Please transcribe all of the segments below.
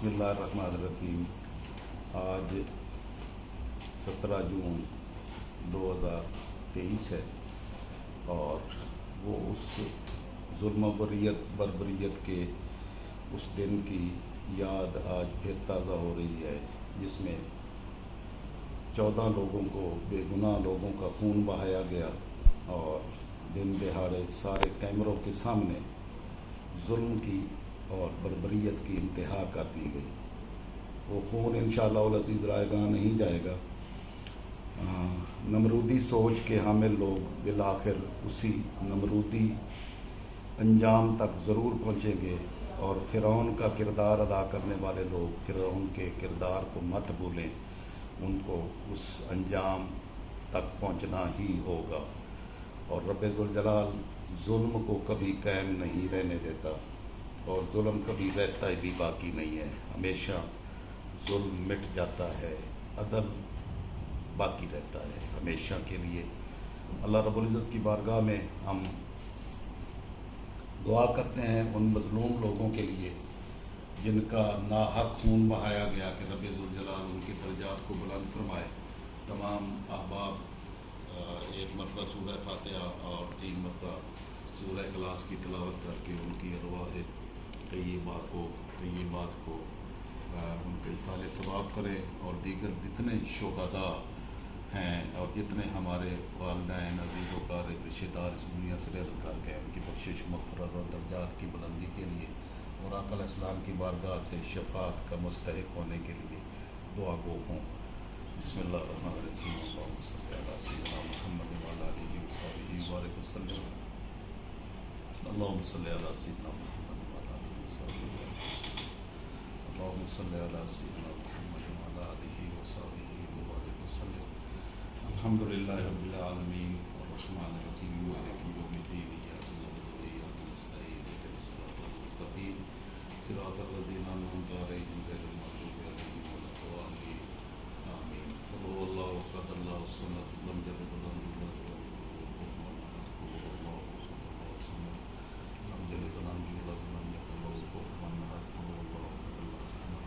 बिस्मिल्लाहिर्रहमानिर्रहीम। आज 17 जून 2023 है और वो उस जुल्म बर्बरियत के उस दिन की याद आज फिर ताज़ा हो रही है जिसमें 14 लोगों को, बेगुनाह लोगों का खून बहाया गया और दिन दहाड़े सारे कैमरों के सामने जुल्म की और बर्बरियत की इंतहा कर दी गई। वो खून इंशाअल्लाह अज़ीज़ रायगां नहीं जाएगा। नमरूदी सोच के हामिल लोग बिलाखिर उसी नमरूदी अंजाम तक ज़रूर पहुँचेंगे और फ़िरौन का किरदार अदा करने वाले लोग फ़िरौन के किरदार को मत भूलें, उनको उस अंजाम तक पहुँचना ही होगा। और रब्बे ज़ुल जलाल जुल्म को कभी कायम नहीं रहने देता और जुल्म कभी रहता भी बाकी नहीं है। हमेशा जुल्म मिट जाता है, अदल बाकी रहता है हमेशा के लिए। अल्लाह रब्बुल इज़्ज़त की बारगाह में हम दुआ करते हैं उन मज़लूम लोगों के लिए जिनका नाहक खून बहाया गया कि रब्बे ज़ुल जलाल उनके दर्जात को बुलंद फरमाए। तमाम अहबाब एक मरतबा सूरह फातिहा और 3 मरतबा सूरह इखलास की तिलावत करके उनकी अरवाह तय्यबात को उनके इसाले सवाब करें और दीगर जितने शुहदा हैं और जितने हमारे वालिदैन अज़ीज़ व क़ारिब रिश्तेदार इस दुनिया से रह कर गए उनकी बख्शिश मग़फ़िरत और दर्जात की बुलंदी के लिए और आका अलैहिस्सलाम की बारगाह से शफ़ाअत का मुस्तहिक़ होने के लिए दुआ गो हों। बिस्मिल्लाहिर्रहमानिर्रहीम। अल्लाहुम्मा सल्लि अला सय्यिदिना मुहम्मद व अला आलिहि व सहबिहि व बारिक वसल्लम। अल्लाहुम्मा सल्लि अला सय्यिदिना मुहम्मद व अला आलिहि व सहबिहि व बारिक वसल्लम। अल्लाहुम्मा सल्लि अला सय्यिदिना मुहम्मद व अला आलिहि व सहबिहि व बारिक वसल्लम। अल्हम्दुलिल्लाहि रब्बिल आलमीन अर्रहमानिर रहीम मालिकि यौमिद्दीन इय्याका नअबुदु व इय्याका नस्तईन इहदिनस सिरातल मुस्तक़ीम सिरातल लज़ीना अनअमता अलैहिम गैरिल मग़ज़ूबि अलैहिम वलद्दाल्लीन आमीन। क़ुल हुवल्लाहु अहद अल्लाहुस समद लम यलिद व लम यूलद व लम यकुल lahu कुफुवन अहद। क़ुल हुवल्लाहु अहद अल्लाहुस समद लम यलिद व लम यूलद व लम यकुल lahu कुफुवन अहद। क़ुल हुवल्लाहु अहद अल्लाहुस समद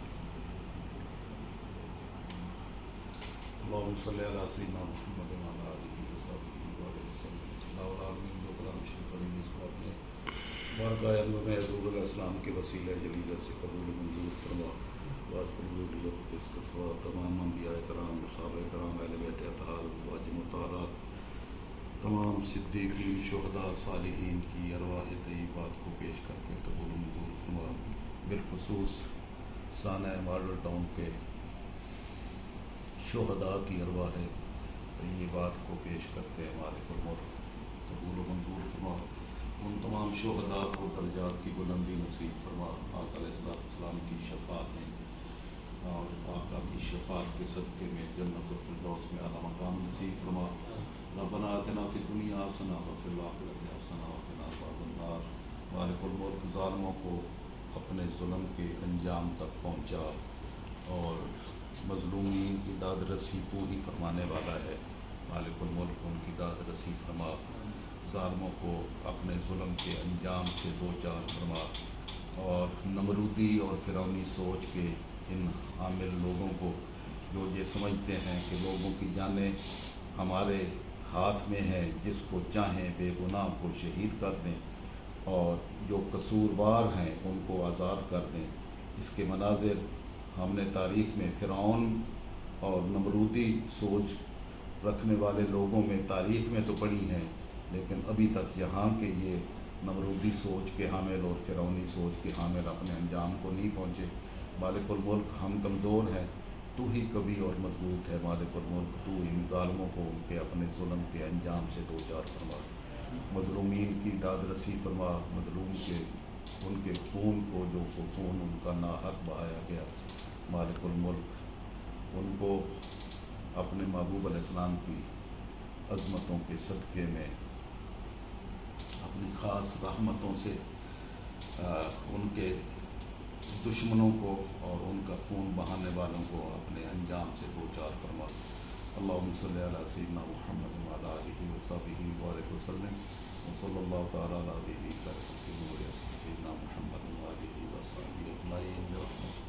अल्लाहुम्मा सल्लि अला सय्यिदिना मुहम्मद व अला आलिहि व सहबिहि व बारिक वसल्लम। अल्लाहुल आलमीन जो कलाम शरीफ पढ़ेंगे इसको अपने बारगाह नूर में हुज़ूर अलैहिस्सलाम के वसीले जलील से कबूल मंजूर फरमा। वाज कबूलियत इसके सवा तमाम अंबिया कराम, सहाबा कराम, अहले बैत अतहार, अज़वाज मुतहहरात, तमाम सिद्दीकीन, शुहदा, सालिहीन की अरवाह तय्यबात को पेश करते हैं, कबूल मंजूर फरमा। बिलखुसूस साना मॉडल टाउन के शुहदा की अरवाह तय्यबात को पेश करते हैं। मालिकुल मुल्क कबूल मंजूर फरमा। उन तमाम शुहदा को दर्जात की बुलंदी नसीब फरमा। आका अलैहिस्सलाम की शफ़ाअतें और आका की शफ़ाअत के सदक़े में जन्नतुल फ़िरदौस में आला मकाम नसीब फरमा। रब्बना आतिना फ़िद दुनिया हसना व फ़िल आखिरति हसना व क़िना अज़ाबन नार। मालिकुल मुल्क ज़ालिमों को अपने जुल्म के अंजाम तक पहुँचा और मज़लूमीन की दाद रसी तू ही फरमाने वाला है। मालिकुल मुल्क उनकी दाद रसी फरमा, ज़ालिमों को अपने जुल्म के अंजाम से दो चार फरमा और नमरूदी और फ़िरौनी सोच के इन हामिल लोगों को जो ये समझते हैं कि लोगों की जानें हमारे हाथ में है, जिसको चाहें बेगुनाह को शहीद कर दें और जो कसूरवार हैं उनको आज़ाद कर दें। इसके मनाज़िर हमने तारीख़ में फ़िरौन और नमरूदी सोच रखने वाले लोगों में तारीख़ में तो पढ़ी हैं, लेकिन अभी तक यहाँ के ये नमरूदी सोच के हामिल और फ़िरौनी सोच के हामिल अपने अंजाम को नहीं पहुँचे। मालिकुल मुल्क हम कमज़ोर हैं, तू ही कवी और मजबूत है। मालिकुल मुल्क तू इन ज़ालिमों को उनके अपने जुल्म के अंजाम से दो चार फरमा। मज़लूमीन की दाद रसी फरमा। मज़लूम के उनके खून को जो खून उनका नाहक बहाया गया, मालिकुल मुल्क उनको अपने महबूब अलैहिस्सलाम की अज़मतों के सदक़े में अपनी ख़ास रहमतों से उनके दुश्मनों को और उनका खून बहाने वालों को अपने अंजाम से दो चार फरमा। अल्लाहुम्मा सल्लि अला सय्यिदिना मुहम्मद व अला आलिहि व सहबिहि व बारिक वसल्लम। व सल्लल्लाहु तआला अला नबिय्यिना सय्यिदिना मुहम्मद व आलिहि व सहबिहि अजमईन।